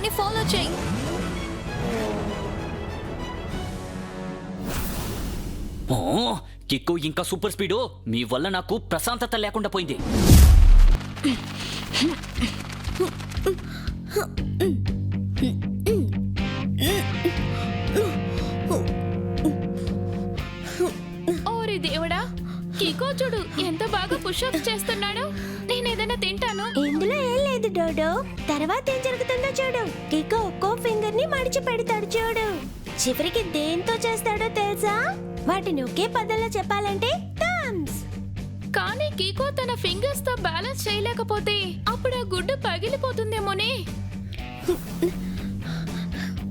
అవన్నీ ఫాలో చేయి. కిక్కు ఇంకా సూపర్ స్పీడు మీ వల్ల నాకు ప్రశాంతత లేకుండా పోయింది. ఓరి దేవుడా, కికో చూడు ఎంత బాగా పుషప్స్ చేస్తున్నాడు. నేను ఏదైనా తింటాను. ఇందులో ఏం లేదు డోడో. తర్వాత ఏం జరుగుతుందో చూడు. కికో ఒక్కో ఫింగర్ ని మడిచి పెడతాడు చూడు. చివరికి దేంతో చేస్తాడో తెలుసా? వాటిని ఒకే పదంలో చెప్పాలంటే థమ్స్. కానీ కీకో తన ఫింగర్స్ తో బ్యాలెన్స్ చేయలేకపోతే అప్పుడు ఆ గుడ్డు పగిలిపోతుందేమోనే.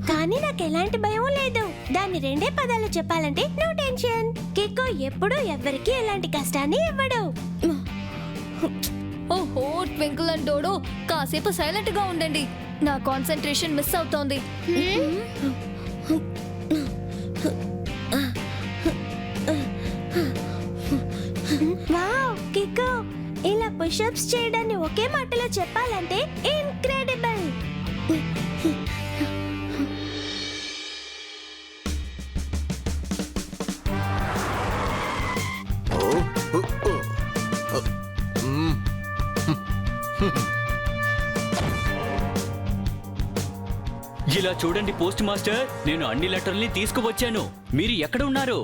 కానీ నాకు ఎలాంటి భయం లేదు. దాన్ని రెండే పదాలు చెప్పాలంటే నో టెన్షన్. కికో ఎప్పుడూ ఎవ్వరికి ఎలాంటి కష్టాన్ని ఇవ్వడు. ఓహో, ట్వింకిల్ అండ్ డోడో కాసేపు సైలెంట్ గా ఉండండి. నా కాన్సంట్రేషన్ మిస్ అవుతోంది. వావ్ కికో, ఇలా పుషప్స్ చేయడాన్ని ఒకే మాటలో చెప్పాలంటే ఇన్క్రెడిబుల్. ఇలా చూడండి పోస్ట్ మాస్టర్, నేను అన్ని లెటర్లని తీసుకువచ్చాను. మీరు ఎక్కడ ఉన్నారు?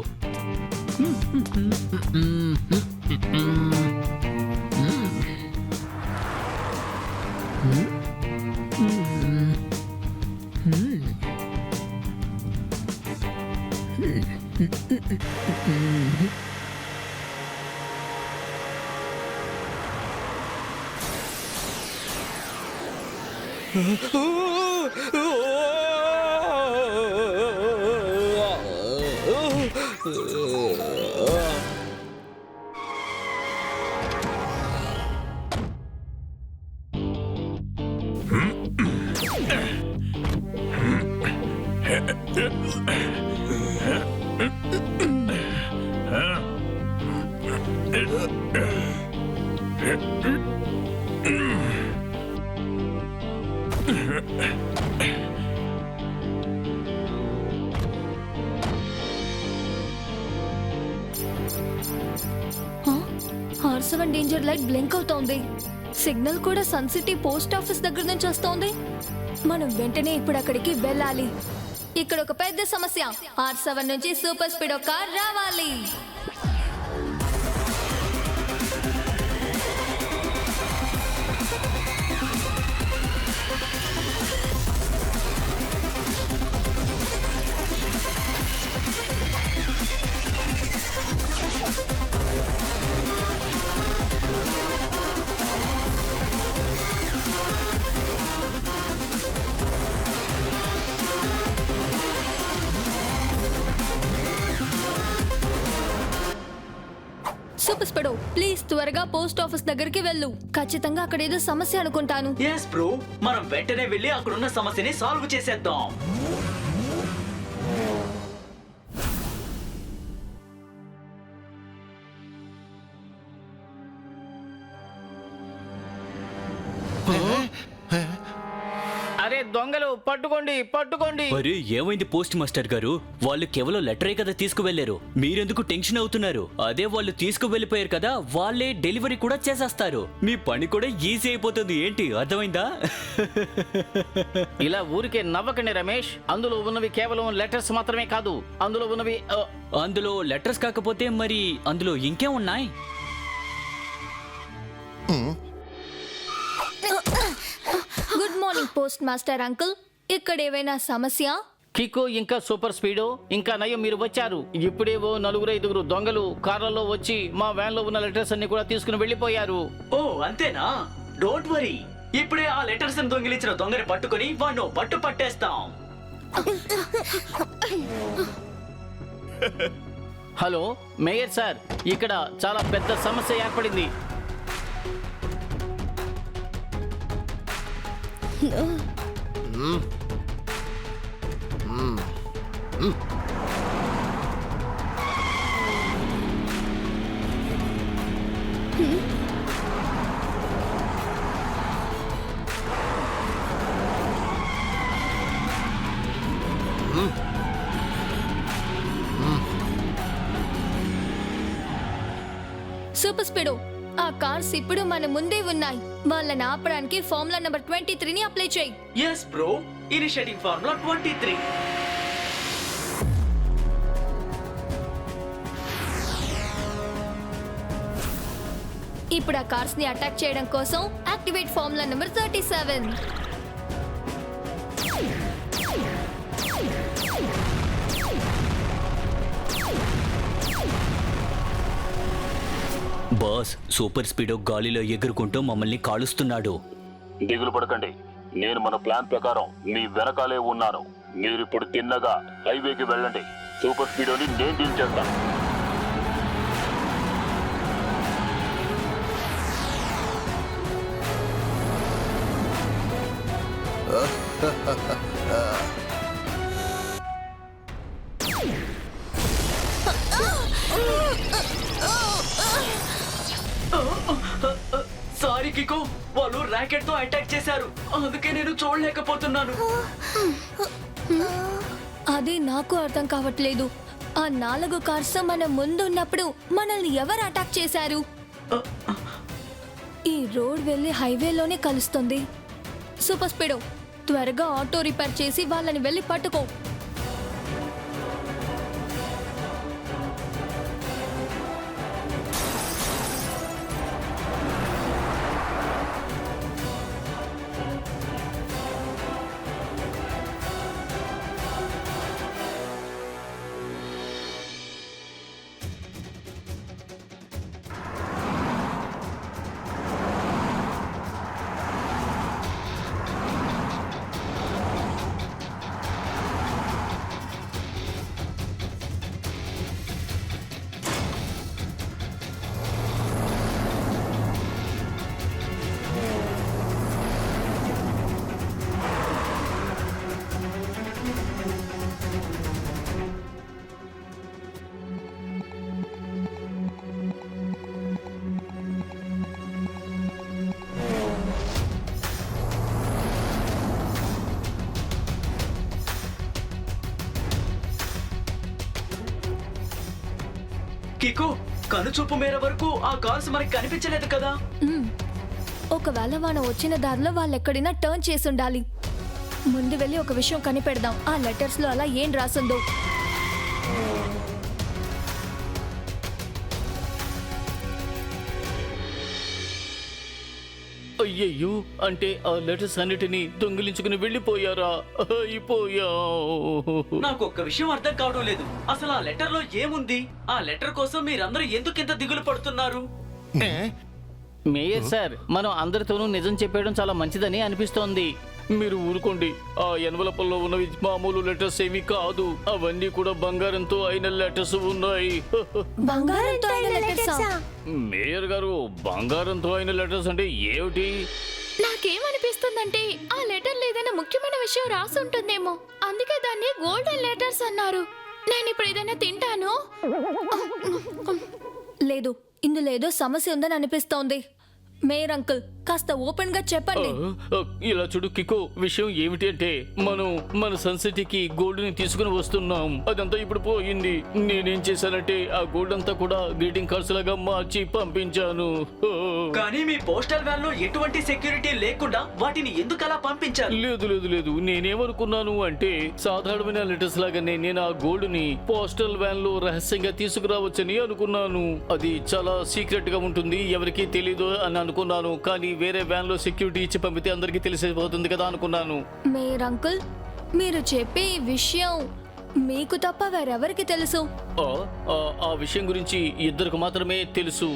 R7 డేంజర్ లైట్ బ్లింక్ అవుతోంది. సిగ్నల్ కూడా సన్ సిటీ పోస్ట్ ఆఫీస్ దగ్గర నుంచి వస్తోంది. మనం వెంటనే ఇప్పుడు అక్కడికి వెళ్ళాలి. ఇక్కడ ఒక పెద్ద సమస్య. R7 నుంచి సూపర్ స్పీడ్ కార్ రావాలి. సూపర్ స్పీడో, ప్లీజ్ త్వరగా పోస్ట్ ఆఫీస్ దగ్గరికి వెళ్ళు. ఖచ్చితంగా అక్కడ ఏదో సమస్య అనుకుంటాను. yes bro, మనం వెంటనే వెళ్ళి అక్కడున్న సమస్యని సాల్వ్ చేసేద్దాం. అరే దొంగలు, పట్టుకోండి పట్టుకోండి. మరి ఏమైంది పోస్ట్ మాస్టర్ గారు? వాళ్ళు కేవలం లెటరే కదా తీసుకువెళ్లారు. మీరెందుకు టెన్షన్ అవుతున్నారు? అదే వాళ్ళు తీసుకువెళ్ళిపోయారు కదా, వాళ్ళే డెలివరీ కూడా చేసేస్తారు. మీ పని కూడా ఈజీ అయిపోతుంది. ఏంటి అర్థమైందా? ఇలా ఊరికే నవ్వకండి రమేష్. అందులో ఉన్నవి కేవలం లెటర్స్ మాత్రమే కాదు. అందులో ఉన్నవి అందులో లెటర్స్ కాకపోతే మరి అందులో ఇంకేం ఉన్నాయి? Good morning post master uncle. ఇక్కడ ఏమైనా సమస్య? కికో ఇంకా సూపర్ స్పీడో ఇంకా నయం మీరు వచ్చారు. ఇప్పుడేవో 4-5 దొంగలు కార్లలో వచ్చి మా వ్యాన్ లో ఉన్న లెటర్స్ అన్ని కూడా తీసుకుని వెళ్ళిపోయారు. ఓ అంతేనా? డోంట్ వరీ, ఇప్పుడే ఆ లెటర్స్ దొంగిలించిన దొంగని పట్టుకుని వాడిని పట్టు పట్టేస్తాం. హలో మేయర్ సార్, ఇక్కడ చాలా పెద్ద సమస్య ఏర్పడింది. సూపర్ స్పీడో, ఆ కార్స్ ఇప్పుడు మన ముందే ఉన్నాయి. వాళ్ళని ఆపడానికి ఫార్ములా నెంబర్ 23ని అప్లై చేయి. Yes bro, initiating formula 23. ఇప్పుడు ఆ కార్స్ ని అటాక్ చేయడం కోసం activate formula number 37. Boss, super Speedo గాలిలో ఎగురుకుంటూ మమ్మల్ని కాలుస్తున్నాడు. దిగులు పడకండి, నేను మన ప్లాన్ ప్రకారం మీ వెనకాలే ఉన్నాను. మీరిప్పుడు తిన్నగా హైవేకి వెళ్ళండి. సూపర్ స్పీడోని నేను డీల్ చేస్తాను. సారీ కికో, వాళ్ళు ర్యాకెట్ తో అటాక్ చేశారు, అందుకే నేను చూడలేకపోతున్నాను. అది నాకు అర్థం కావట్లేదు. ఆ 4 కార్స్ మన ముందు ఉన్నప్పుడు మనల్ని ఎవరు అటాక్ చేశారు? ఈ రోడ్ వెళ్ళి హైవేలోనే కలుస్తుంది. సూపర్ స్పీడో, త్వరగా ఆటో రిపేర్ చేసి వాళ్ళని వెళ్ళి పట్టుకో. కికో, కనుచూపు మేర వరకు ఆ కార్స్ మనకి కనిపించలేదు కదా. ఒకవేళ వాన వచ్చిన దారిలో వాళ్ళు ఎక్కడైనా టర్న్ చేసి ఉండాలి. ముందు వెళ్ళి ఒక విషయం కనిపెడదాం. ఆ లెటర్స్ లో అలా ఏం రాసుందో. అయ్యయ్యో, అంటే ఆ లెటర్స్ అన్నిటినీ దొంగిలించుకుని వెళ్ళిపోయారా? అయిపోయా. నాకు ఒక్క విషయం అర్థం కావడం లేదు. అసలు ఆ లెటర్ లో ఏముంది? ఆ లెటర్ కోసం మీరందరూ ఎందుకింత దిగులు పడుతున్నారు? మేయర్ సార్, మనం అందరితోనూ నిజం చెప్పేయడం చాలా మంచిదని అనిపిస్తోంది. మీరు ఊరుకోండి. ఆ ఎన్వలపుల్లో ఉన్నవి మామూలు లెటర్స్ ఏవి కాదు, అవన్నీ కూడా బంగారంతో అయిన లెటర్స్ ఉన్నాయి. బంగారంతో అయిన లెటర్సా? మేయర్ గారు, బంగారంతో అయిన లెటర్స్ అంటే ఏమిటి? నాకేమనిపిస్తుందంటే ఆ లెటర్లో ఏదైనా ముఖ్యమైన విషయం రాసి ఉంటుందేమో, అందుకే దాన్ని గోల్డెన్ లెటర్స్ అన్నారు. నేను ఇప్పుడు ఏదైనా తింటాను. లేదు, ఇందులో ఏదో సమస్య ఉందని అనిపిస్తోంది. మేయర్ అంకుల్, కాస్త ఓపెన్ గా చెప్పండి. ఇలా చూడు కికో, విషయం ఏమిటి అంటే మనం మన సన్ సిటీకి గోల్డ్ ని తీసుకుని వస్తున్నాం. అదంతా ఇప్పుడు పోయింది. నేనేం చేశానంటే ఆ గోల్డ్ అంతా కూడా గ్రీటింగ్ కార్డ్స్ లాగా మార్చి పంపించాను. కానీ మీ పోస్టల్ వ్యాన్ లో ఎటువంటి సెక్యూరిటీ లేకుండా వాటిని ఎందుకు అలా పంపించారు? లేదు లేదు లేదు, నేనేమనుకున్నాను అంటే సాధారణమైన లెటర్స్ లాగానే నేను ఆ గోల్డ్ ని పోస్టల్ వ్యాన్ లో రహస్యంగా తీసుకురావచ్చని అనుకున్నాను. అది చాలా సీక్రెట్ గా ఉంటుంది, ఎవరికీ తెలీదు అని అనుకున్నాను. కానీ వేరే వ్యాన్ లో సెక్యూరిటీ ఇచ్చి పంపితే అందరికీ తెలిసిపోతుంది కదా అనుకున్నాను. మేయర్ అంకుల్, మీరు చెప్పే ఈ విషయం మీకు తప్ప వేరెవరికి తెలుసు? ఆ విషయం గురించి ఇద్దరికి మాత్రమే తెలుసు,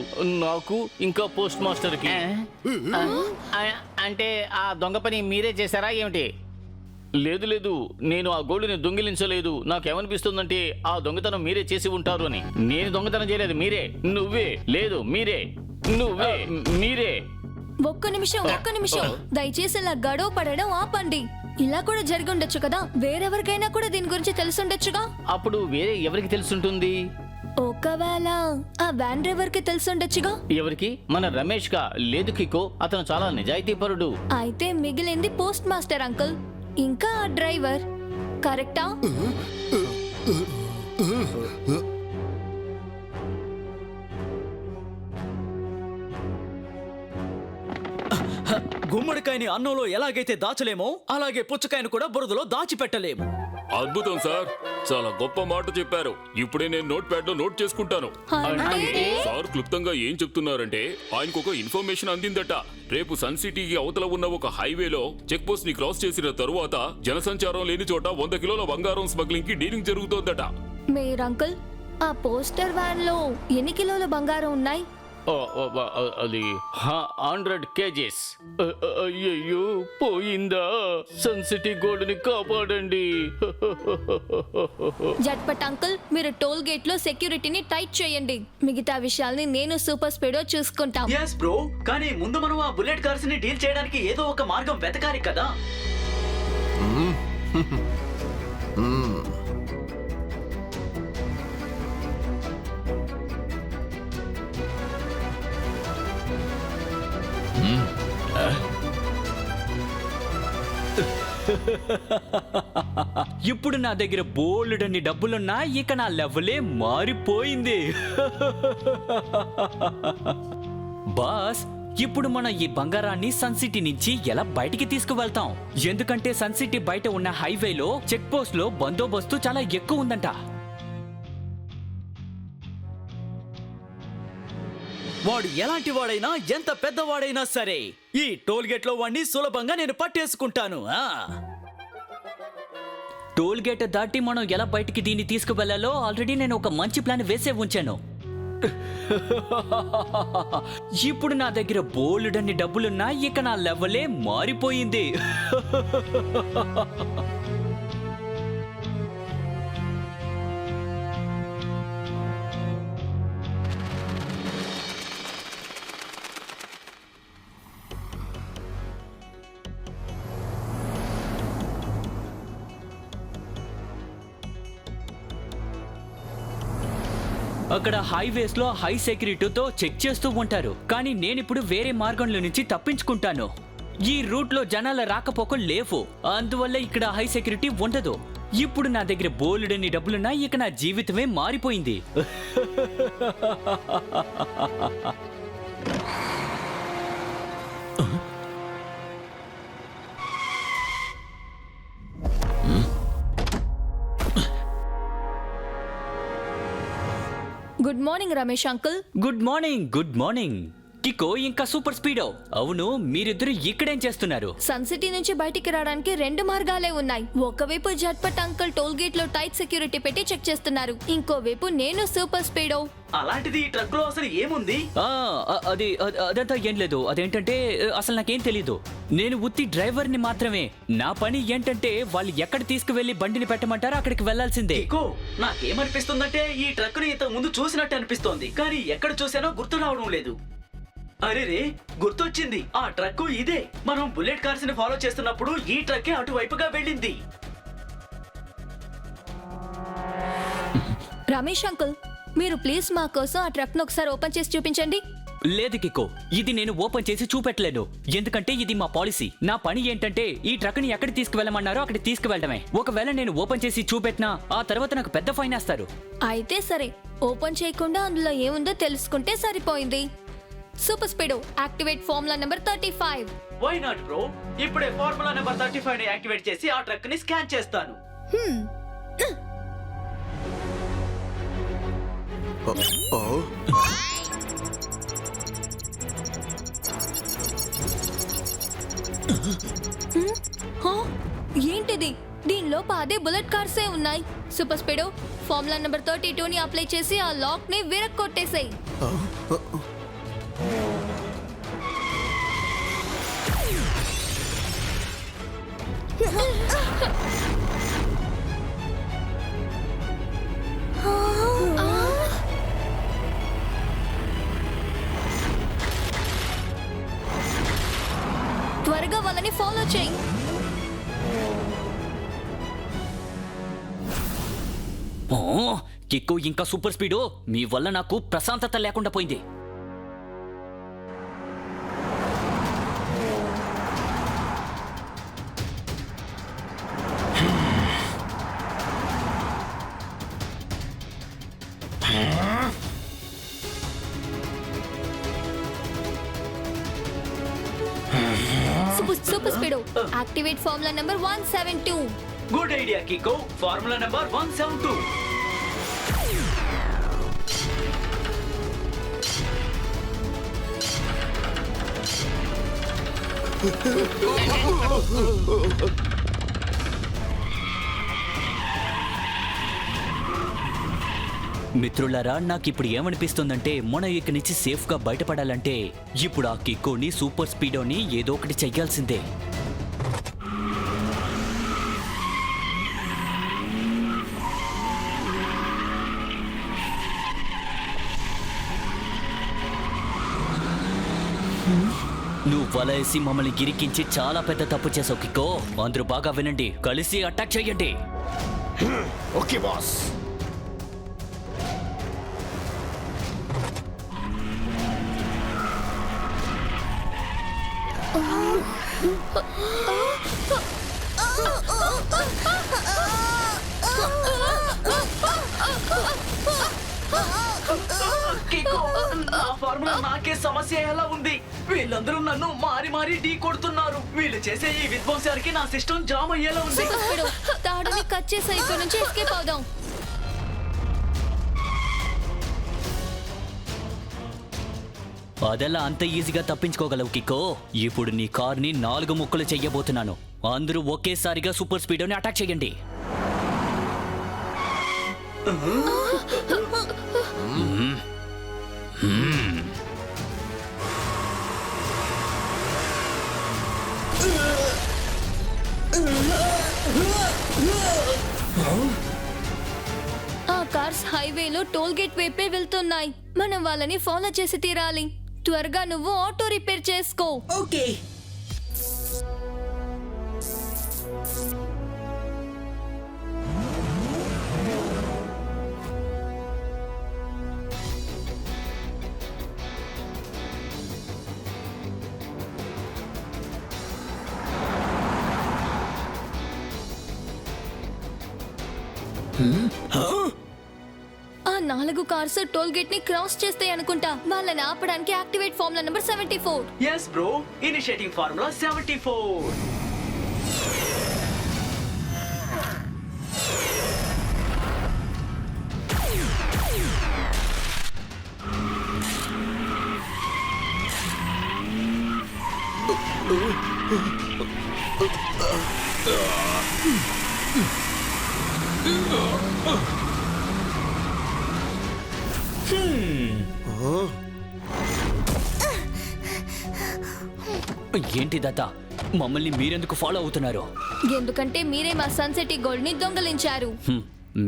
నాకు ఇంకా పోస్ట్ మాస్టర్ కి. అంటే ఆ దొంగ పని మీరే చేశారా ఏమిటి? లేదు లేదు, నేను ఆ గోల్డ్ని దొంగిలించలేదు. నాకేమనిపిస్తుందంటే ఆ దొంగతనం మీరే చేసి ఉంటారు అని. నేను దొంగతనం చేయలేదు, మీరే. నువ్వే. లేదు, మీరే. నువ్వే. మీరే. ఒక్క నిమిషం, దయచేసి ఇలా గడవ పడడం ఆపండి. ఇలా కూడా జరిగి ఉండొచ్చు కదా, వేరెవరికైనా కూడా దీని గురించి తెలుసుండొచ్చుగా. అప్పుడు వేరే ఎవరికి తెలుసుంటుంది? ఒకవేళ ఆ వ్యాన్ డ్రైవర్ కి తెలుసుండొచ్చుగా. ఎవరికి? మన రమేష్ కా? లేదు కికో, అతను చాలా నిజాయితీపరుడు. అయితే మిగిలింది పోస్ట్ మాస్టర్ అంకుల్ ఇంకా ఆ డ్రైవర్, కరెక్టా? గుమ్మడికాయని అన్నంలో ఎలాగైతే దాచలేమో అలాగే పుచ్చకాయను కూడా బురదలో దాచిపెట్టలేము. అద్భుతం సార్, చాలా గొప్ప మాట చెప్పారు. ఇప్పుడే నేను నోట్ ప్యాడ్ లో నోట్ చేసుకుంటాను. అంటే సార్ క్లుప్తంగా ఏం చెప్తున్నారంటే ఆయనకు ఒక ఇన్ఫర్మేషన్ అందిందట. రేపు సన్ సిటీకి అవతల ఉన్న ఒక హైవేలో చెక్ పోస్ట్ ని క్రాస్ చేసిన తరువాత జనసంచారం లేని చోట 100 కిలోల బంగారం స్మగ్లింగ్ కి డీలింగ్ జరుగుతోందట. మీరు అంకుల్ ఆ పోస్టర్ వ్యాన్ లో ఎన్ని కిలోల బంగారం ఉన్నాయి? అది 100 kgs. అయ్యయ్యో, పోయిందా? సన్ సిటీ గోల్డ్ ని కాపాడండి. జట్పట్ అంకుల్, మీరు టోల్ గేట్ లో సెక్యూరిటీని టైట్ చేయండి. మిగతా విషయాల్ని నేను సూపర్ స్పీడో చూసుకుంటాం. ఎస్ బ్రో, కానీ ముందు మనం ఆ బుల్లెట్ కార్స్ ని డీల్ చేయడానికి ఏదో ఒక మార్గం వెతకాలి కదా. ఇప్పుడు నా దగ్గర బోల్డన్ని డబ్బులున్నా ఇక నా లెవెలే మారిపోయింది. బాస్, ఇప్పుడు మనం ఈ బంగారాన్ని సన్ సిటీ నుంచి ఎలా బయటికి తీసుకువెళ్తాం? ఎందుకంటే సన్ సిటీ బయట ఉన్న హైవేలో చెక్ పోస్ట్ లో బందోబస్తు చాలా ఎక్కువ ఉందంట. వాడు ఎలాంటి వాడైనా, ఎంత పెద్దవాడైనా సరే, ఈ టోల్ గేట్ లో వాడిని సులభంగా నేను పట్టేసుకుంటాను. టోల్ గేట్ దాటి మనం ఎలా బయటికి దీన్ని తీసుకువెళ్లాలో ఆల్రెడీ నేను ఒక మంచి ప్లాన్ వేసే ఉంచాను. ఇప్పుడు నా దగ్గర బోల్డన్ని డబ్బులున్నా ఇక నా లెవెలే మారిపోయింది. అక్కడ హైవేస్ లో హై సెక్యూరిటీతో చెక్ చేస్తూ ఉంటారు. కానీ నేనిప్పుడు వేరే మార్గంలో నుంచి తప్పించుకుంటాను. ఈ రూట్ లో జనాల రాకపోకలు లేవు, అందువల్ల ఇక్కడ హై సెక్యూరిటీ ఉండదు. ఇప్పుడు నా దగ్గర బోలెడన్ని డబ్బులున్నా ఇక నా జీవితమే మారిపోయింది. Good morning Ramesh uncle. Good morning, good morning. Kiko ఇంకా సూపర్ స్పీడో, అవును మీరిద్దరు ఇక్కడేం చేస్తున్నారు? సన్ సిటీ నుంచి బయటికి రావడానికి 2 మార్గాలే ఉన్నాయి. ఒకవైపు జట్పట్ అంకుల్ టోల్ గేట్ లో టైట్ సెక్యూరిటీ పెట్టి చెక్ చేస్తున్నారు, ఇంకోవైపు నేను సూపర్ స్పీడో. అలాంటిది ఈ ట్రక్ లో అసలు ఏముంది? అదంతా ఏం లేదు. అదేంటంటే అసలు నాకేం తెలీదు. నేను ఉత్తి డ్రైవర్ని మాత్రమే. నా పని ఏంటంటే వాళ్ళు ఎక్కడ తీసుకువెళ్లి బండిని పెట్టమంటారో అక్కడికి వెళ్లాల్సిందే. నాకేమనిపిస్తుందంటే ఈ ట్రక్ ని ఇంతకు ముందు చూసినట్టు అనిపిస్తోంది, కానీ ఎక్కడ చూసానో గుర్తు రావడం లేదు. అరే రే, గుర్తొచ్చింది, ఆ ట్రక్ ఇదే. మనం బుల్లెట్ కార్స్ ని ఫాలో చేస్తున్నప్పుడు ఈ ట్రక్కే అటువైపుగా వెళ్ళింది. రమేష్ అంకుల్, మీరు ప్లీజ్ మా కోసం ఆ ట్రక్ ను ఒకసారి ఓపెన్ చేసి చూపించండి. లేదు కికో, ఇది నేను ఓపెన్ చేసి చూపెట్టలేను. ఎందుకంటే ఇది మా పాలసీ. నా పని ఏంటంటే ఈ ట్రక్ ని ఎక్కడ తీసుకువెళ్ళమన్నారో అక్కడ తీసుకువెళ్ళడమే. ఒకవేళ నేను ఓపెన్ చేసి చూపెట్టినా ఆ తర్వాత నాకు పెద్ద ఫైన్ వేస్తారు. అయితే సరే, ఓపెన్ చేయకుండా అందులో ఏముందో తెలుసుకుంటే సరిపోయింది. Super Speedo, activate formula number 35. Why not bro, ఇప్పుడే ఫార్ములా నెంబర్ 35 ని యాక్టివేట్ చేసి ఆ ట్రక్ ని స్కాన్ చేస్తాను. ఏంటిది? దీనిలో 10 బుల్లెట్ కార్సే ఉన్నాయి. సూపర్ స్పీడో, ఫార్ములా నెంబర్ 32 ని అప్లై చేసి ఆ లాక్ ని విరక్కొట్టేసాయి. త్వరగా వాళ్ళని ఫాలో చేయి. కిక్కు ఇంకా సూపర్ స్పీడో, మీ వల్ల నాకు ప్రశాంతత లేకుండా పోయింది. Super Speedo activate formula number 172. Good idea Kiko. Formula number 172. మిత్రులారా, నాకిప్పుడు ఏమనిపిస్తుందంటే మనం ఇక్కడి నుంచి సేఫ్ గా బయటపడాలంటే ఇప్పుడు ఆ కిక్కోని సూపర్ స్పీడోని ఏదో ఒకటి చెయ్యాల్సిందే. నువ్వు వలేసి మమ్మల్ని గిరికించి చాలా పెద్ద తప్పు చేసావు కిక్కో. అందరూ బాగా వినండి, కలిసి అటాక్ చెయ్యండి. Okay boss. కికో, నా ఫార్ములా నాకే సమస్య ఎలా ఉంది? వీళ్ళందరూ నన్ను మారి మారి ఢీ కొడుతున్నారు. వీళ్ళు చేసే ఈ విధ్వంసానికి నా సిస్టమ్ జామ్ అయ్యేలా ఉంది. సూపర్ స్పీడో తాడుని కట్ చేసి ఇక్కడ నుంచి ఎస్కేప్ అవుదాం. అదెలా అంత ఈజీగా తప్పించుకోగలవు కిక్కో? ఇప్పుడు నీ కార్ని 4 ముక్కలు చెయ్యబోతున్నాను. అందరూ ఒకేసారిగా సూపర్ స్పీడోని అటాక్ చెయ్యండి. ఆ కార్స్ హైవేలో టోల్ గేట్ వైపే వెళ్తున్నాయి. మనం వాళ్ళని ఫాలో చేసి తీరాలి. త్వరగా నువ్వు ఆటో రిపేర్ చేసుకో. ఓకే. ఆ 4 కార్స్ టోల్ గేట్ ని క్రాస్ చేస్తాయి అనుకుంటా. వాళ్ళని ఆపడానికి activate formula number 74. Yes bro, initiating formula 74. ఏంటి దత్త, మమ్మల్ని మీరెందుకు ఫాలో అవుతున్నారు? ఎందుకంటే మీరే మా సన్సిటీ గోల్డ్ ని దొంగలించారు.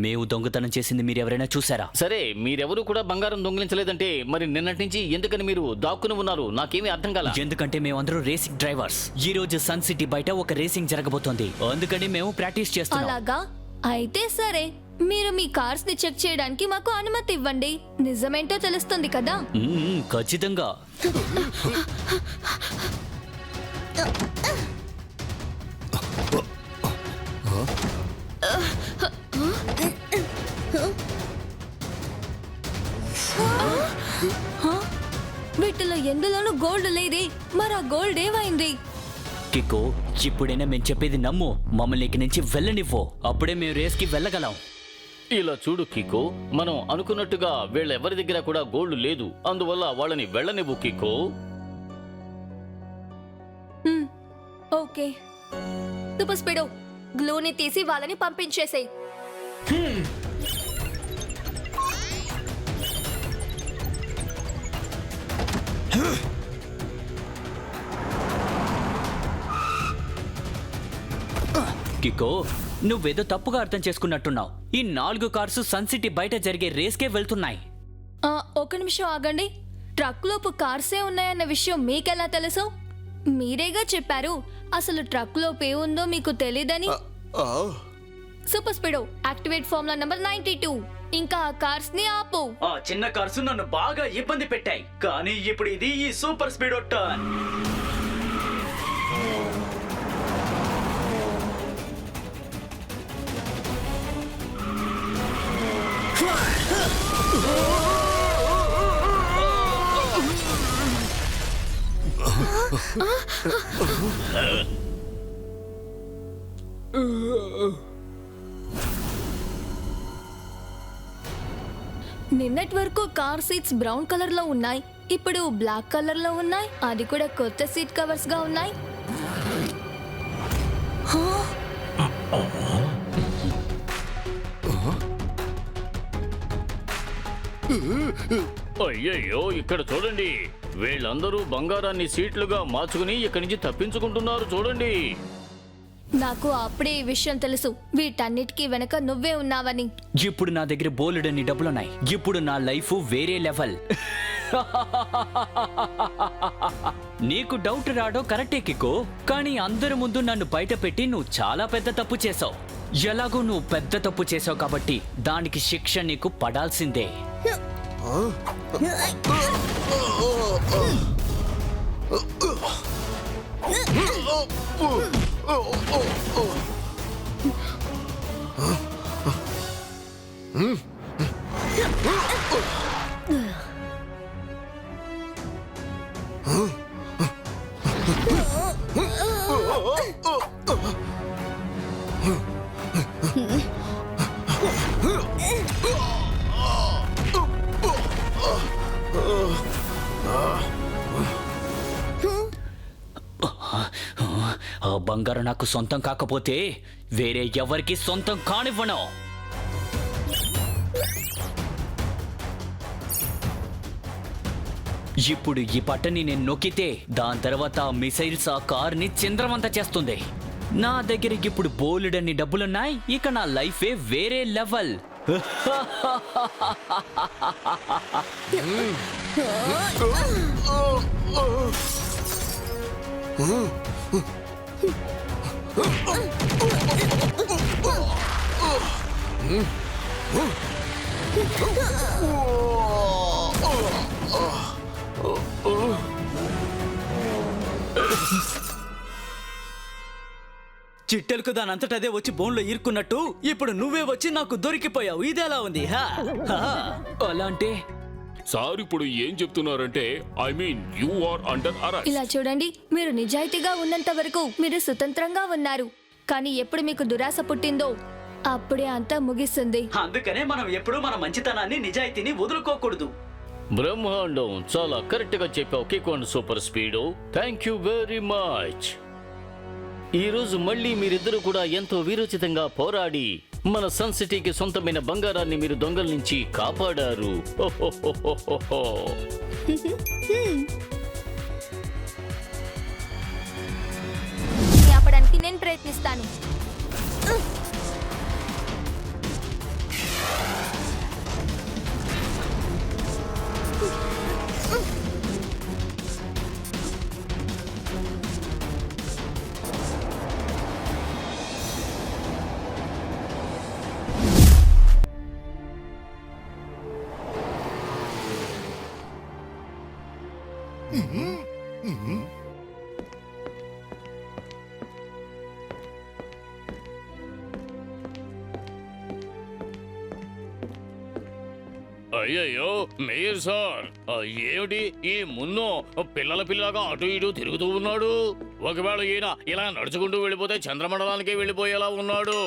మేము దొంగతనం చేసింది మీరెవరైనా చూసారా? సరే, మీరెవరూ కూడా బంగారం దొంగిలించలేదంటే మరి నిన్నటి నుంచి ఎందుకని మీరు దాక్కుని ఉన్నారు? నాకేమీ అర్థం కాల. ఎందుకంటే మేమందరూ రేసింగ్ డ్రైవర్స్. ఈ రోజు సన్ సిటీ బయట ఒక రేసింగ్ జరగబోతోంది, అందుకని మేము ప్రాక్టీస్ చేస్తున్నాం. అలాగా? అయితే సరే, మీరు మీ కార్స్ ని చెక్ చేయడానికి మాకు అనుమతి ఇవ్వండి. నిజమేంటో తెలుస్తుంది కదా. ఖచ్చితంగా. వీటిలో ఎందులోనూ గోల్డ్ లేదే. మరి ఆ గోల్డ్ ఏమైంది? కిక్కో, ఇప్పుడైనా మేము చెప్పేది నమ్ము. మమ్మల్ని ఇక్కడి నుంచి వెళ్ళనివ్వు, అప్పుడే మేము రేస్ కి వెళ్ళగలం. ఇలా చూడు కికో, మనం అనుకున్నట్టుగా వీళ్ళెవరి దగ్గర కూడా గోల్డ్ లేదు. అందువల్ల వాళ్ళని వెళ్ళనివ్వు కికో. ఓకే, సూపర్ స్పీడో గ్లూని తీసి వాళ్ళని పంపించేసేయ్. కిక్కో, నువ్వేదో తప్పుగా అర్థం చేసుకున్నట్టున్నావు. ఈ 4 కార్స్ సన్ సిటీ బయట జరిగే రేస్కే వెళ్తున్నాయి. ఒక నిమిషం ఆగండి. ట్రక్ లోపు కార్సే ఉన్నాయన్న విషయం మీకెలా తెలుసు? మీరేగా చెప్పారు అసలు ట్రక్ లోపు ఏముందో మీకు తెలీదని. Super Speedo activate formula number 92. ఇంకా ఆ కార్స్ ని ఆపు. ఆ చిన్న కార్స్ నన్ను బాగా ఇబ్బంది పెట్టాయి, కానీ ఇప్పుడు ఇది ఈ సూపర్ స్పీడో టర్న్. నిన్నటి వరకు కార్ సీట్స్ బ్రౌన్ కలర్ లో ఉన్నాయి, ఇప్పుడు బ్లాక్ కలర్ లో ఉన్నాయి, అది కూడా కొత్త సీట్ కవర్స్ గా ఉన్నాయి. అయ్యయ్యో, ఇక్కడ చూడండి, వీళ్ళందరూ బంగారాన్ని సీట్లుగా మార్చుకుని ఇక్కడి నుంచి తప్పించుకుంటున్నారు చూడండి. నాకు అప్పుడే ఈ విషయం తెలుసు, వీటన్నిటికీ వెనక నువ్వే ఉన్నావని. ఇప్పుడు నా దగ్గర బోలెడన్ని డబ్బులున్నాయి. ఇప్పుడు నా లైఫ్ వేరే లెవెల్. నీకు డౌట్ రావడం కరెక్టే కికో, కానీ అందరి ముందు నన్ను బయట పెట్టి నువ్వు చాలా పెద్ద తప్పు చేసావు. ఎలాగో నువ్వు పెద్ద తప్పు చేసావు కాబట్టి దానికి శిక్ష నీకు పడాల్సిందే. ఆ బంగారం నాకు సొంతం కాకపోతే వేరే ఎవరికి సొంతం కానివ్వను. ఇప్పుడు ఈ బటన్ని నేను నొక్కితే దాని తర్వాత ఆ మిసైల్స్ ఆ కార్ని చింద్రవంత చేస్తుంది. నా దగ్గర ఇప్పుడు బోలెడన్ని డబ్బులున్నాయి. ఇక నా లైఫే వేరే లెవెల్. చిట్టెలకు దానంతట అదే వచ్చి బోన్లో ఇరుక్కున్నట్టు ఇప్పుడు నువ్వే వచ్చి నాకు దొరికిపోయావు. ఇదెలా ఉంది? అలా అంటే సార్ ఇప్పుడు ఏం చెప్తున్నారంటే I mean you are under arrest. ఇలా చూడండి, మీరు నిజాయితీగా ఉన్నంత వరకు మీరు స్వతంత్రంగా ఉన్నారు, కానీ ఎప్పుడు మీకు దురాశ పుట్టిందో అప్పుడే అంతా ముగిస్తుంది. అందుకనే మనం ఎప్పుడూ మన మంచితనాన్ని, నిజాయితీని వదులుకోకూడదు. బ్రహ్మాండం, చాలా కరెక్ట్ గా చెప్పావు కికోన్ Super Speedo. Thank you very much. ఈ రోజు మళ్ళీ మీరిద్దరూ కూడా ఎంతో వీరోచితంగా పోరాడి మన సన్ సిటీకి సొంతమైన బంగారాన్ని మీరు దొంగల నుంచి కాపాడారు. ఆపడానికి నేను ప్రయత్నిస్తాను. అయ్యయ్యో మేయర్ సార్, ఏమిటి ఈ మున్ను పిల్లగా అటు ఇటు తిరుగుతూ ఉన్నాడు? ఒకవేళ ఈయన ఇలా నడుచుకుంటూ వెళ్ళిపోతే చంద్రమండలానికి వెళ్ళిపోయేలా ఉన్నాడు.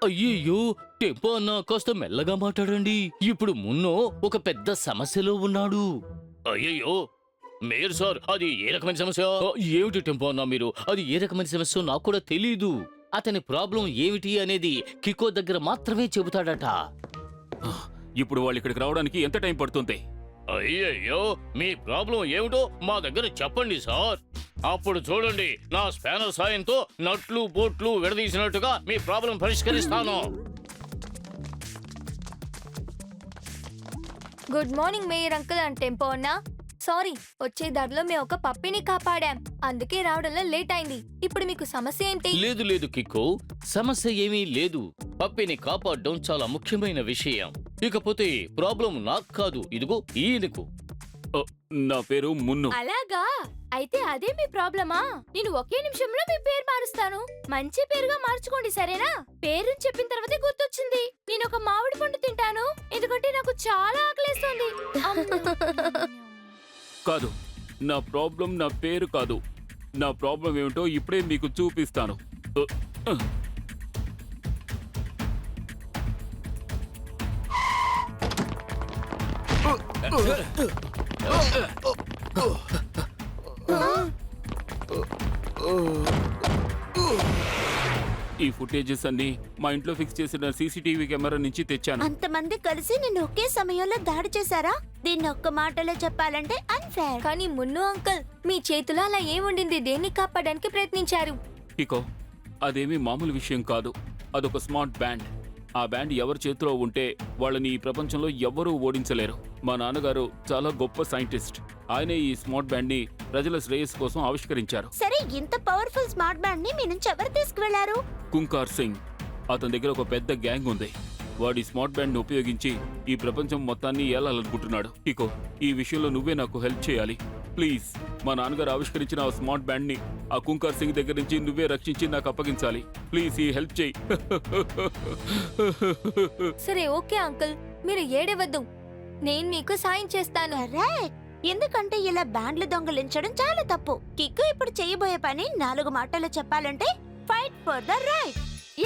అయ్యయ్యో టెంపో అన్న, కాస్త మెల్లగా మాట్లాడండి. ఇప్పుడు మున్ను ఒక పెద్ద సమస్యలో ఉన్నాడు. అయ్యయ్యో మేయర్ సార్, అది ఏ రకమైన సమస్య? ఏమిటి టెంపో అన్న మీరు? అది ఏ రకమైన సమస్య నాకు కూడా తెలీదు. అతని ప్రాబ్లం ఏమిటి అనేది కికో దగ్గర మాత్రమే చెబుతాడట. ఇప్పుడు వాళ్ళు ఇక్కడికి రావడానికి ఎంత టైం పడుతుంది? అయ్యయ్యో మీ ప్రాబ్లం ఏమిటో మా దగ్గర చెప్పండి సార్. అప్పుడు చూడండి, నా స్పానర్ సాయంతో నట్లు బోట్లు విడదీసినట్టుగా మీ ప్రాబ్లం పరిష్కరిస్తాను. Good morning mayor uncle and tempo అన్నా. సారీ, వచ్చే దారిలో మేము ఒక పప్పిని కాపాడాం, అందుకే రావడంలో లేట్ అయింది. ఇప్పుడు మీకు సమస్య ఏంటి? లేదు లేదు కిక్కో, సమస్య ఏమీ లేదు. పప్పిని కాపాడడం చాలా ముఖ్యమైన విషయం. ఇకపోతే ప్రాబ్లం నాకు కాదు, ఇదిగో ఈయనకు. నా పేరు మున్ను. అలాగా, అయితే అదే మీ ప్రాబ్లమా? నేను ఒకే నిమిషంలో మీ పేరు మారుస్తాను. మంచి పేరుగా మార్చుకోండి, సరేనా? పేరుని చెప్పిన తర్వాతే గుర్తొచ్చింది, నేను ఒక మామిడి పండు తింటాను, ఎందుకంటే నాకు చాలా ఆకలేస్తుంది. కాదు, నా ప్రాబ్లం నా పేరు కాదు. నా ప్రాబ్లం ఏమిటో ఇప్పుడే మీకు చూపిస్తాను. ఈ ఫుటేజెస్ అన్ని మా ఇంట్లో ఫిక్స్ చేసిన సీసీటీవీ కెమెరా నుంచి తెచ్చాను. అంతమంది కలిసి నిన్ను ఒకే సమయంలో దాడి చేశారా? దీన్ని ఒక్క మాటలో చెప్పాలంటే అన్ఫేర్. కానీ మున్ను అంకుల్, మీ చేతిలో అలా ఏముండింది? దేన్ని కాపాడడానికి ప్రయత్నించారు? ఇకో అదేమీ మామూలు విషయం కాదు. అదొక స్మార్ట్ బ్యాండ్. ఆ బ్యాండ్ ఎవరి చేతిలో ఉంటే వాళ్ళని ఈ ప్రపంచంలో ఎవ్వరూ ఓడించలేరు. మా నాన్నగారు చాలా గొప్ప సైంటిస్ట్. ఆయనే ఈ స్మార్ట్ బ్యాండ్ ని ప్రజల శ్రేయస్సు కోసం ఆవిష్కరించారు. సరే, ఇంత పవర్ఫుల్ స్మార్ట్ బ్యాండ్ ని మీ నుంచి ఎవరు తీసుకువెళ్లారు? కుంకార్ సింగ్, అతని దగ్గర ఒక పెద్ద గ్యాంగ్ ఉంది. వాడి స్మార్ట్ బ్యాండ్ ని ఉపయోగించి ఈ ప్రపంచం మొత్తాన్ని ఏలాలనుకుంటున్నాడు. ఇకో ఈ విషయంలో నువ్వే నాకు హెల్ప్ చేయాలి ప్లీజ్. మా నాన్నగారు ఆవిష్కరించిన ఆ స్మార్ట్ బ్యాండ్ ని ఆ కుంకార్ సింగ్ దగ్గర నుంచి నువ్వే రక్షించి నాకు అప్పగించాలి. ప్లీజ్ ఈ హెల్ప్ చేయి. సరే ఓకే అంకుల్, మీరు ఏడవద్దు, నేను మీకు సాయం చేస్తాను. కరెక్ట్. ఎందుకంటే ఇలా బ్యాండ్లు దొంగలించడం చాలా తప్పు. కిక్కు ఇప్పుడు చేయబోయే పని 4 మాటల్లో చెప్పాలంటే fight for the right.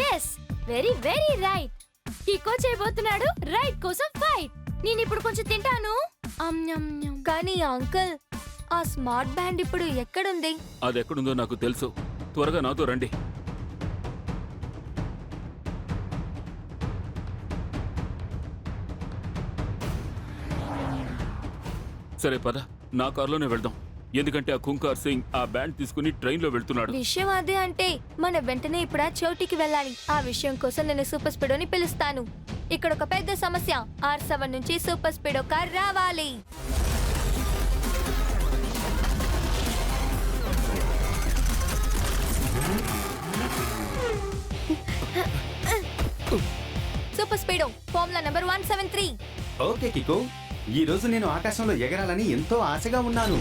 Yes, very very right. Kiko చేయబోతున్నాడు రైట్ కోసం ఫైట్. నేను ఇప్పుడు కొంచెం తింటాను. కానీ అంకుల్, ఆ స్మార్ట్ బ్యాండ్ ఇప్పుడు ఎక్కడుంది? అది ఎక్కడుందో నాకు తెలుసు. త్వరగా నాతో రండి. సరే పద, నా కారులోనే వెళ్దాం. ఎందుకంటే ఆ కుంకార్ సింగ్ ఆ బ్యాండ్ తీసుకుని ట్రైన్లో వెళ్తున్నాడు. విషయం అదే అంటే మన వెంటనే ఇప్పుడు ఆ చోటికి వెళ్ళాలి. ఆ విషయం కోసం నేను సూపర్ స్పీడోని పిలుస్తాను. ఇక్కడ ఒక పెద్ద సమస్య. R7 నుంచి సూపర్ స్పీడో కార్ రావాలి. Super Speedo formula number 173. Okay Kiko, ఈ రోజు నేను ఆకాశంలో ఎగరాలని ఎంతో ఆశగా ఉన్నాను.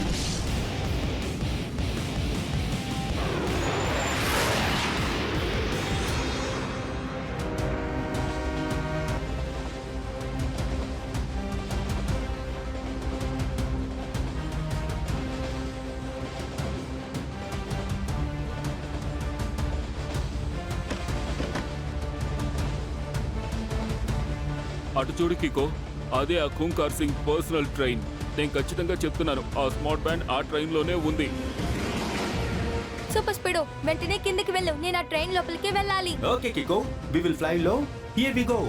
అటు చూడు కికో, అదే ఆ కుంకార్ సింగ్ పర్సనల్ ట్రైన్. నేను ఖచ్చితంగా చెప్తున్నాను, ఆ స్మార్ట్ బ్యాండ్ ఆ ట్రైన్ లోనే ఉంది. సూపర్ స్పీడో వెంటనే కిందకి వెళ్ళు, నేను ఆ ట్రైన్ లోపలికి వెళ్ళాలి. Okay Kiko, we will fly low. Here we go.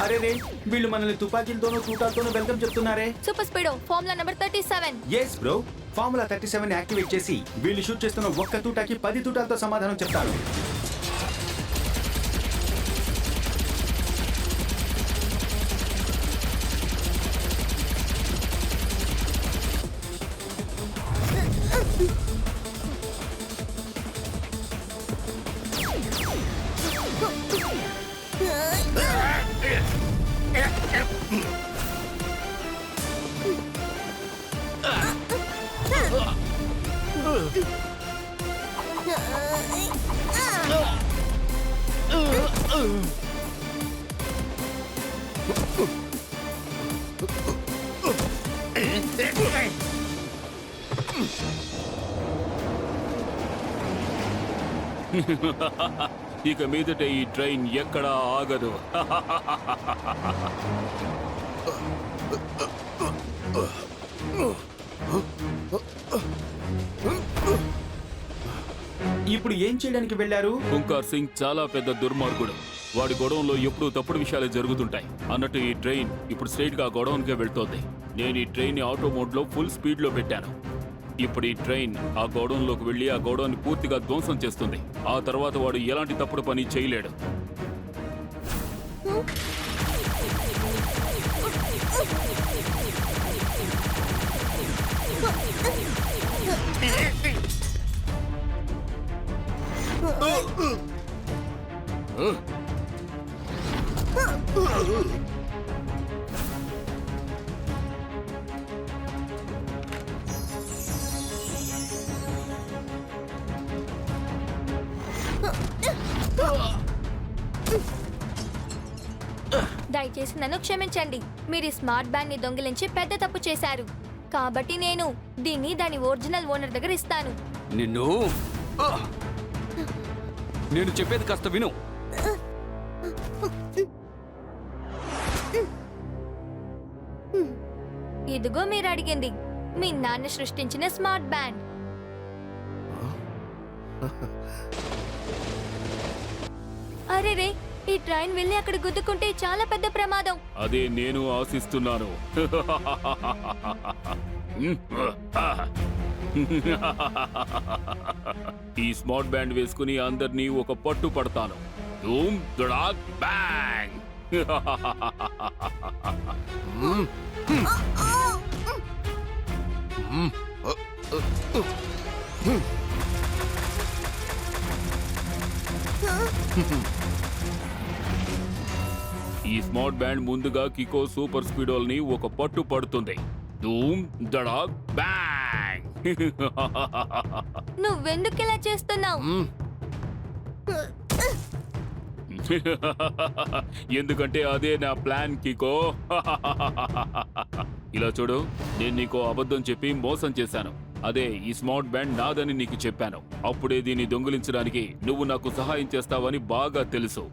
అరే రే, వీళ్ళు మనల్ని తుపాకీలతోనూ తూటాలతోనూ వెల్కమ్ చెప్తున్నారే. Super Speedo formula number 37. Yes bro, formula 37 activate చేసి వీళ్ళు షూట్ చేస్తున్న ఒక్క తూటాకి 10 తూటాలతో సమాధానం చెప్తాను. ఇక మీదట ఈ ట్రైన్ ఎక్కడా ఆగదు. ఇప్పుడు ఏం చేయడానికి వెళ్ళారు? కుంకార్ సింగ్ చాలా పెద్ద దుర్మార్గుడు. వాడి గొడవంలో ఎప్పుడూ తప్పుడు విషయాలే జరుగుతుంటాయి. అన్నట్టు ఈ ట్రైన్ ఇప్పుడు స్ట్రైట్ గా గొడవన్కే వెళ్తోంది. నేను ఈ ట్రైన్ ఆటో మోడ్ లో ఫుల్ స్పీడ్ లో పెట్టాను. ఇప్పుడు ఈ ట్రైన్ ఆ గోడౌన్లోకి వెళ్ళి ఆ గోడౌన్ పూర్తిగా ధ్వంసం చేస్తుంది. ఆ తర్వాత వాడు ఎలాంటి తప్పుడు పని చేయలేడు. దయచేసి నన్ను క్షమించండి. మీరు ఈ స్మార్ట్ బ్యాండ్ ని దొంగిలించి పెద్ద తప్పు చేశారు. కాబట్టి నేను దీన్ని దాని ఒరిజినల్ ఓనర్ దగ్గర ఇస్తాను. నిన్ను నేను చెప్పేది కాస్త విను. ఇదిగో మీరు అడిగింది, మీ నాన్న సృష్టించిన స్మార్ట్ బ్యాండ్. అరే రే, ఈ ట్రైన్ వెళ్ళి అక్కడ గుద్దుకుంటే చాలా పెద్ద ప్రమాదం. అదే నేను ఆశిస్తున్నాను. ఈ స్మార్ట్ బ్యాండ్ వేసుకుని అందరినీ ఒక పట్టు పడతాను. ధూమ్ ధడాక్ బ్యాంగ్. ఈ స్మార్ట్ బ్యాండ్ ముందుగా కికో సూపర్ స్పీడోల్ని ఒక పట్టు పడుతుంది. ధూమ్ ధడాక్ బ్యాంగ్. నువ్వెందుకు ఇలా చేస్తున్నావు? ఎందుకంటే అదే నా ప్లాన్ కికో. ఇలా చూడు, నేను నీకు అబద్ధం చెప్పి మోసం చేశాను. అదే ఈ స్మార్ట్ బ్యాండ్ నాదని నీకు చెప్పాను. అప్పుడే దీన్ని దొంగిలించడానికి నువ్వు నాకు సహాయం చేస్తావని బాగా తెలుసు.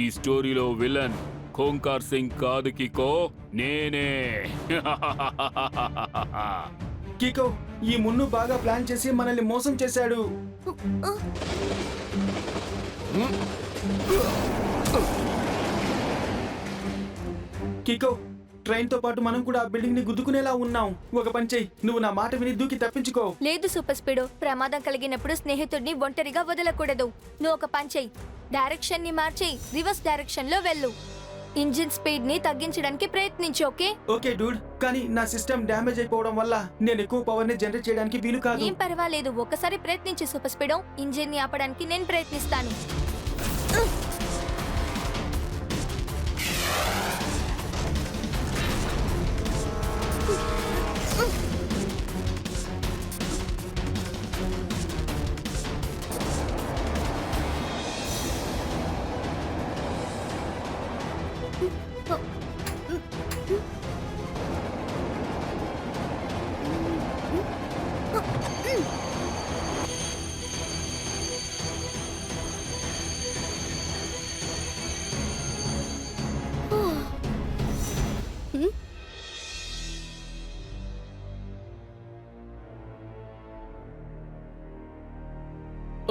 ఈ స్టోరీలో విలన్ ఖోంకార్ సింగ్ కాదు కికో, నేనే. కీకో, ఈ మున్ను బాగా ప్లాన్ చేసి మనల్ని మోసం చేశాడు. కీకో, ట్రైన్ తో పాటు మనం కూడా ఆ బిల్డింగ్ ని గుద్దుకునేలా ఉన్నాం. ఒక పని చెయ్యి, నువ్వు నా మాట విని దూకి తప్పించుకో. లేదు సూపర్ స్పీడో, ప్రమాదం కలిగినప్పుడు స్నేహితుడిని ఒంటరిగా వదలకూడదు. నువ్వు ఒక పని చెయ్యి, డైరెక్షన్ ని మార్చి రివర్స్ డైరెక్షన్ లో వెళ్ళు. ఇంజిన్ స్పీడ్ ని తగ్గించడానికి ప్రయత్నించు. ఓకే ఓకే డూడ్, కానీ నా సిస్టమ్ డ్యామేజ్ అయిపోవడం వల్ల నేను ఎక్కువ పవర్ ని జనరేట్ చేయడానికి వీలు కాదు. ఏం పర్వాలేదు, ఒక్కసారి ప్రయత్నించు సూపర్ స్పీడో. ఇంజిన్ ని ఆపడానికి నేను ప్రయత్నిస్తాను.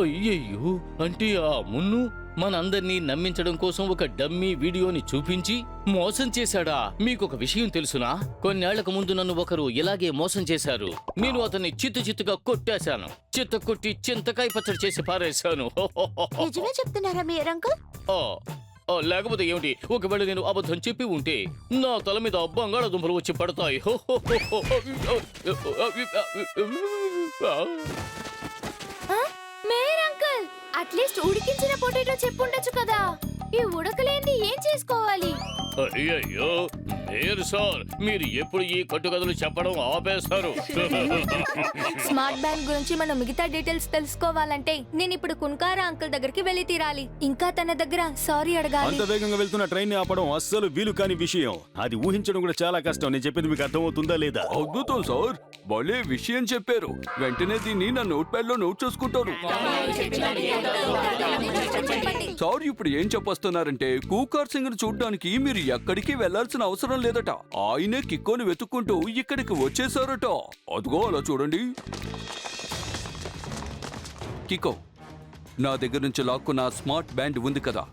అయ్యయ్యో, అంటే ఆ మున్ను మనందర్నీ నమ్మించడం కోసం ఒక డమ్మీ వీడియోని చూపించి మోసం చేశాడా? మీకొక విషయం తెలుసునా? కొన్నేళ్లకు ముందు నన్ను ఒకరు ఇలాగే మోసం చేశారు. నేను అతన్ని చిత్తుగా కొట్టేశాను. కొట్టి చింతకాయ పచ్చడి చేసి పారేశాను. నిజమే చెప్తున్నారా మీరు అంకుల్? లేకపోతే ఏమిటి? ఒకవేళ నేను అబద్ధం చెప్పి ఉంటే నా తల మీద బంగాళాదుంపలు వచ్చి పడతాయి. అంకుల్, అట్లీస్ట్ ఉడికించిన పొటాటో చెప్పుండొచ్చు కదా. ఈ ఉడకలేంది ఏం చేసుకోవాలి? అయ్యయ్యో మీరు సార్, మీరు ఎప్పుడు ఈ కట్టుకథలు చెప్పడం ఆపేస్తారు? స్మార్ట్ బ్యాండ్ గురించి మనం మిగతా డీటెయిల్స్ తెలుసుకోవాలంటే నేను ఇప్పుడు కున్కారా అంకుల్ దగ్గరికి వెళ్ళి తీరాలి. ఇంకా తన దగ్గర సారీ అడగాలి. అంత వేగంగా వెళ్తున్న ట్రైన్ ని ఆపడం అస్సలు వీలు కాని విషయం. అది ఊహించడం కూడా చాలా కష్టం. నేను చెప్పింది మీకు అర్థమవుతుందా లేదా? అద్భుతం సార్, భలే విషయం చెప్పారు. వెంటనే దీన్ని నా నోట్ ప్యాడ్ లో నోట్ చేసుకుంటారు. సార్, ఇప్పుడు ఏం చెప్పొస్తున్నారంటే కూకార్ సింగ్ ను చూడ్డానికి మీరు ఎక్కడికి వెళ్లాల్సిన అవసరం లేదట. ఆయనే కిక్కోని వెతుక్కుంటూ ఇక్కడికి వచ్చేసారట. అదిగో అలా చూడండి. కిక్కో, నా దగ్గర నుంచి లాక్కున్న స్మార్ట్ బ్యాండ్ ఉంది కదా,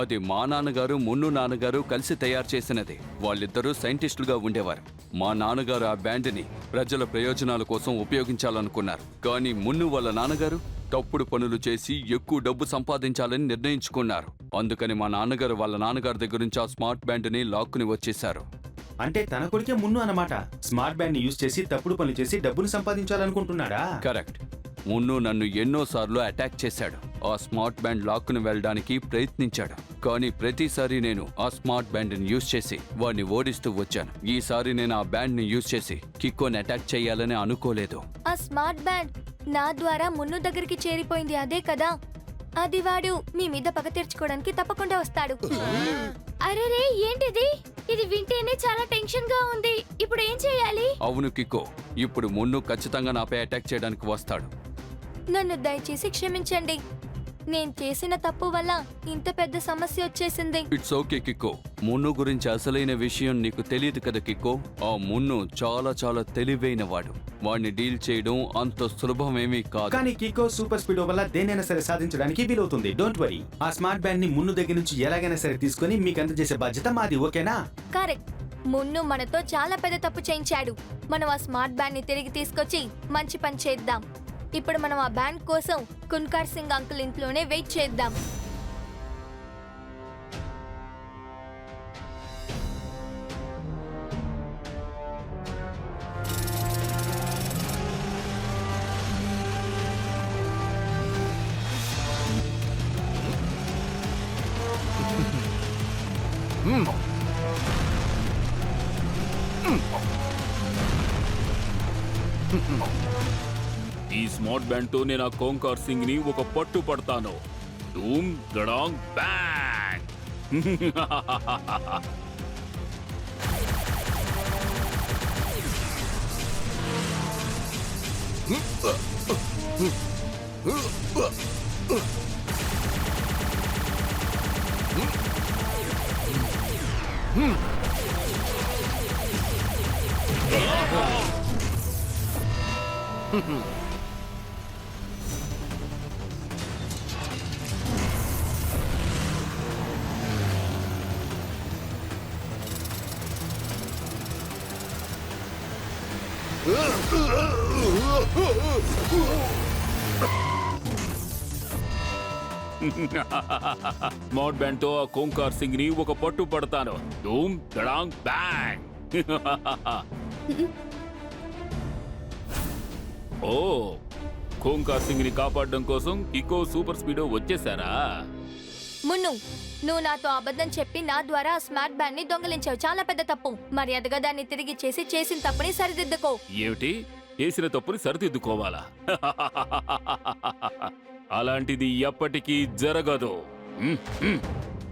అది మా నాన్నగారు మున్ను నాన్నగారు కలిసి తయారు చేసినది. వాళ్ళిద్దరూ సైంటిస్టులుగా ఉండేవారు. మా నాన్నగారు ఆ బ్యాండ్ని ప్రజల ప్రయోజనాల కోసం ఉపయోగించాలనుకున్నారు. కానీ మున్ను వాళ్ళ నాన్నగారు తప్పుడు పనులు చేసి ఎక్కువ డబ్బు సంపాదించాలని నిర్ణయించుకున్నారు. అందుకని మా నాన్నగారు వాళ్ళ నాన్నగారి దగ్గర నుంచి ఆ స్మార్ట్ బ్యాండ్ని లాక్కుని వచ్చేశారు. అంటే తన కొడుకే మున్ను అన్నమాట. స్మార్ట్ బ్యాండ్ ని యూజ్ చేసి తప్పుడు పనులు చేసి డబ్బులు సంపాదించాలనుకుంటున్నాడా? కరెక్ట్. మున్ను నన్ను ఎన్నోసార్లు అటాక్ చేశాడు. ఆ స్మార్ట్ బ్యాండ్ లాక్కుని వెళ్ళడానికి ప్రయత్నించాడు. కానీ ప్రతిసారి నేను ఆ స్మార్ట్ బ్యాండ్ ని యూజ్ చేసి వాడిని ఓడిస్తూ వచ్చాను. ఈసారి నేను ఆ బ్యాండ్ ని యూజ్ చేసి కిక్కోని అటాక్ చేయాలని అనుకోలేదు. ఆ స్మార్ట్ బ్యాండ్ నా ద్వారా మున్ను దగ్గరికి చేరిపోయింది, అదే కదా? అది వాడు మీ మీద పగ తీర్చుకోవడానికి తప్పకుండా వస్తాడు. అరే రే ఏంటిది? ఇది వింటేనే చాలా టెన్షన్ గా ఉంది. ఇప్పుడు ఏం చేయాలి? అవును కికో, ఇప్పుడు మున్ను ఖచ్చితంగా నాపై అటాక్ చేయడానికి వస్తాడు. నన్ను దయచేసి క్షమించండి. నేను చేసిన తప్పు వల్ల ఇంత పెద్ద సమస్య వచ్చేసింది. It's okay కికో. మున్ను గురించి అసలైన విషయం నీకు తెలియదు కదా కికో. ఆ మున్ను చాలా చాలా తెలివైన వాడు. వాడిని డీల్ చేయడం అంత సులభమేమీ కాదు. కానీ కికో సూపర్ స్పీడో వల్ల దేనైనా సరే సాధించడానికి వీలవుతుంది. Don't worry. ఆ స్మార్ట్ బ్యాండ్ ని మున్ను దగ్గర నుంచి ఎలాగైనా సరే తీసుకొని మీకు అందజేసే బాధ్యత మాది, ఓకేనా? కరెక్ట్. మున్ను మనతో చాలా పెద్ద తప్పు చేయించాడు. మనం ఆ స్మార్ట్ బ్యాండ్ ని తిరిగి తీసుకొచ్చి మంచి పని చేద్దాం. ఇప్పుడు మనం ఆ బ్యాండ్ కోసం కున్కార్ సింగ్ అంకుల్ ఇంట్లోనే వెయిట్ చేద్దాం. ఈ స్మార్ట్ బ్యాండ్ తో నేను ఆ కోంకార్ సింగ్ ని ఒక పట్టు పడతాను. ధూమ్ దడాంగ్ బ్యాంగ్. స్మార్ట్ బ్యాండ్ తో ఆ కోంకార్ సింగ్ ని ఒక పట్టు పడతాను. ధూమ్ దడాంగ్ బ్యాంగ్. ఓ, కోంకార్ సింగ్ ని కాపాడడం కోసం కికో సూపర్ స్పీడో వచ్చేసారా? మున్ను, నువ్వు నాతో అబద్ధం చెప్పి నా ద్వారా ఆ స్మార్ట్ బ్యాండ్ ని దొంగలించావు. చాలా పెద్ద తప్పు. మర్యాదగా దాన్ని తిరిగి చేసి చేసిన తప్పుని సరిదిద్దుకో. ఏమిటి? చేసిన తప్పుని సరిదిద్దుకోవాలా? అలాంటిది ఎప్పటికీ జరగదు.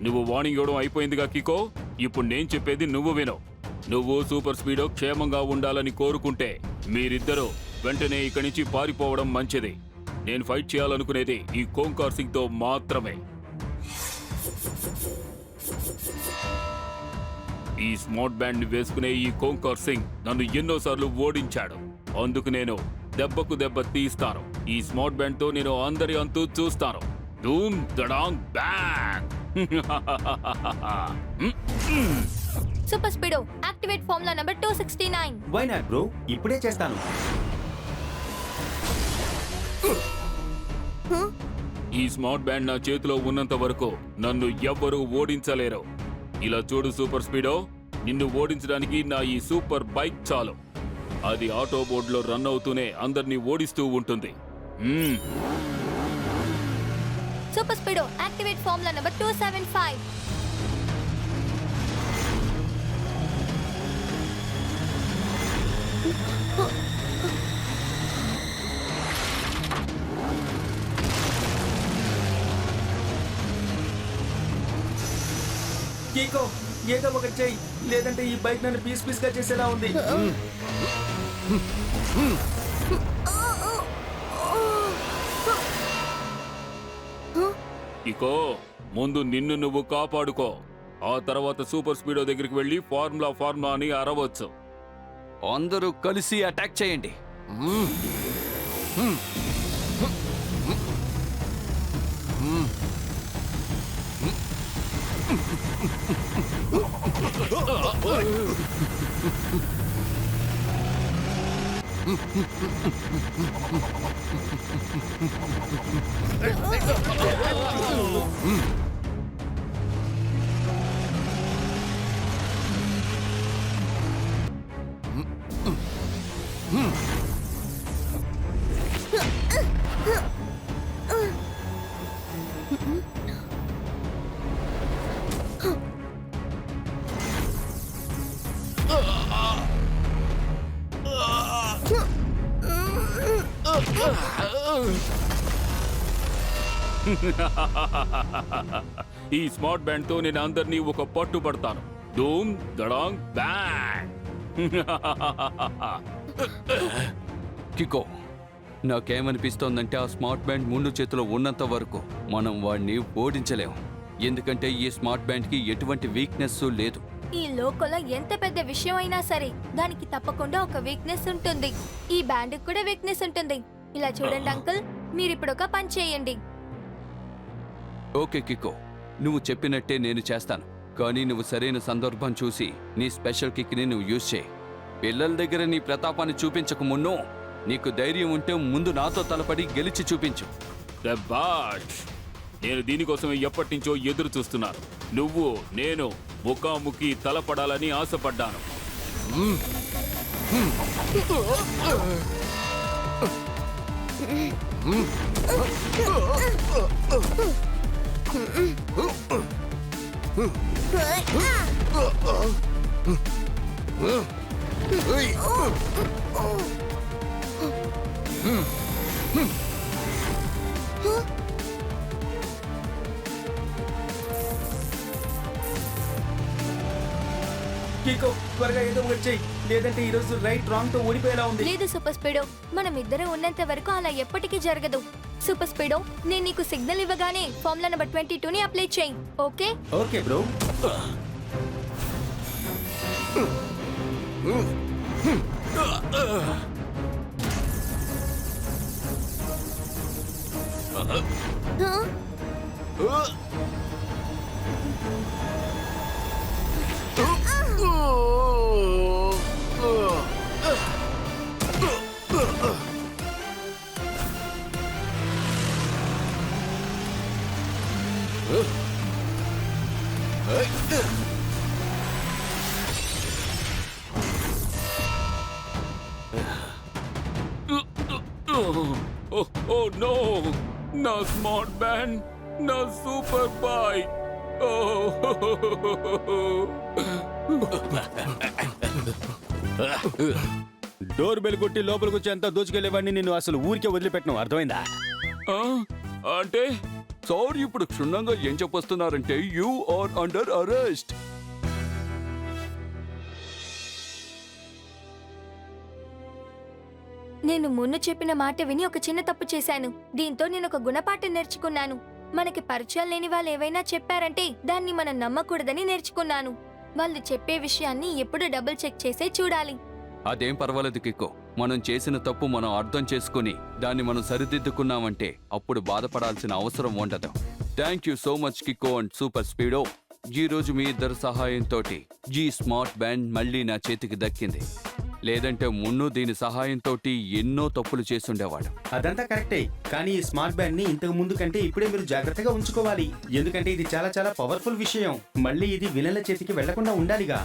నువ్వు వార్నింగ్ ఇవ్వడం అయిపోయిందిగా కికో. ఇప్పుడు నేను చెప్పేది నువ్వు విను. నువ్వు సూపర్ స్పీడో క్షేమంగా ఉండాలని కోరుకుంటే మీరిద్దరూ వెంటనే ఇక్కడి నుంచి పారిపోవడం మంచిది. నేను ఫైట్ చేయాలనుకునేది ఈ కోంకార్ సింగ్ తో మాత్రమే. ఈ స్మార్ట్ బ్యాండ్ ని వేసుకునే ఈ కోంకార్ సింగ్ నన్ను ఎన్నోసార్లు ఓడించాడు. అందుకు నేను దెబ్బకు దెబ్బ తీస్తాను. ఈ స్మార్ట్ బ్యాండ్ తో నేను అందరి అంతూ చూస్తాను. ధూమ్ దడాంగ్ bang. Super Speedo activate formula number 269. Why not bro, ఇప్పుడే చేస్తాను. ఈ స్మార్ట్ బ్యాండ్ నా చేతిలో ఉన్నంత వరకు నన్ను ఎవ్వరూ ఓడించలేరు. ఇలా చూడు సూపర్ స్పీడో, నిన్ను ఓడించడానికి నా ఈ సూపర్ బైక్ చాలు. అది ఆటో బోర్డులో రన్ అవుతూనే అందరినీ ఓడిస్తూ ఉంటుంది. Super Speedo activate formula number 275. కీకో, ఏదో ఒకటి చెయ్యి, లేదంటే ఈ బైక్ నన్ను పీస్ పీస్ గా చేసేలా ఉంది. ఇకో, ముందు నిన్ను నువ్వు కాపాడుకో. ఆ తర్వాత సూపర్ స్పీడో దగ్గరికి వెళ్ళి ఫార్ములా అని అరవచ్చు. అందరూ కలిసి అటాక్ చేయండి. ఈ స్మార్ట్ బ్యాండ్ తో నేను అందరినీ ఒక పట్టుబడతాను. ధూమ్ దడాంగ్ బ్యాంగ్. కికో, నాకేమనిపిస్తోందంటే ఆ స్మార్ట్ బ్యాండ్ ముందు చేతిలో ఉన్నంత వరకు మనం వాడిని ఓడించలేం. ఎందుకంటే ఈ స్మార్ట్ బ్యాండ్ కి ఎటువంటి వీక్నెస్ లేదు. ఈ లోకంలో ఎంత పెద్ద విషయం అయినా సరే దానికి తప్పకుండా ఒక వీక్నెస్ ఉంటుంది. ఈ బ్యాండ్ కూడా వీక్నెస్ ఉంటుంది. ఇలా చూడండి అంకుల్, మీరు ఇప్పుడు ఒక పని చేయండి. ఓకే కికో, నువ్వు చెప్పినట్టే నేను చేస్తాను. కానీ నువ్వు సరైన సందర్భం చూసి నీ స్పెషల్ కిక్ ని నువ్వు యూజ్ చేయి. పిల్లల దగ్గర నీ ప్రతాపాన్ని చూపించక మున్నో నీకు ధైర్యం ఉంటే ముందు నాతో తలపడి గెలిచి చూపించు. శభాష్! నేను దీనికోసమే ఎప్పటి నుంచో ఎదురు చూస్తున్నాను. నువ్వు నేను ముఖాముఖి తలపడాలని ఆశపడ్డాను. కీకో, త్వరగా ఏదో ఒకటి చెయ్యి, లేదంటే ఈ రోజు రైట్ రాంగ్ తో ఓడిపోయేలా ఉంది. లేదు సూపర్ స్పీడో, మనం ఇద్దరం ఉన్నంత వరకు అలా ఎప్పటికీ జరగదు. సూపర్ స్పీడో, నేను నీకు సిగ్నల్ ఇవ్వగానే ఫార్ములా నెంబర్ 22 ని అప్లై చేయి. Okay? Okay bro. Oh no! నా స్మార్ట్ బ్యాండ్, నా సూపర్ బైక్. డోర్ బెల్ కొట్టి లోపలికి వచ్చి అంతా దోచుకెళ్లేవాడిని నిన్ను అసలు ఊరికే వదిలిపెట్టను, అర్థమైందా? అంటే సార్ ఇప్పుడు క్షుణ్ణంగా ఏం చెప్పొస్తున్నారంటే యూ ఆర్ అండర్ అరెస్ట్. నేను ముందు చెప్పిన మాట విని ఒక చిన్న తప్పు చేశాను. దీంతో నేను ఒక గుణపాఠం నేర్చుకున్నాను. మనకి పరిచయం లేని వాళ్ళు ఏవైనా చెప్పారంటే దాన్ని మనం నమ్మకూడదని నేర్చుకున్నాను. వాళ్ళు చెప్పే విషయాన్ని ఎప్పుడు డబుల్ చెక్ చేసే చూడాలి. అదేం పర్వాలేదు కిక్కో, మనం చేసిన తప్పు మనం అర్థం చేసుకుని దాన్ని మనం సరిదిద్దుకున్నామంటే అప్పుడు బాధపడాల్సిన అవసరం ఉండదు. Thank you so much Kiko and Super Speedo. ఈ రోజు మీ ఇద్దరు సహాయంతో ఈ స్మార్ట్ బ్యాండ్ మళ్ళీ నా చేతికి దక్కింది. లేదంటే మున్ను దీని సహాయంతో ఎన్నో తప్పులు చేసుండేవాడు. అదంతా కరెక్టే, కానీ ఈ స్మార్ట్ బ్యాండ్ ని ఇంతకు ముందు కంటే ఇప్పుడే మీరు జాగ్రత్తగా ఉంచుకోవాలి. ఎందుకంటే ఇది చాలా చాలా పవర్ఫుల్ విషయం. మళ్ళీ ఇది విలన్ల చేతికి వెళ్లకుండా ఉండాలిగా.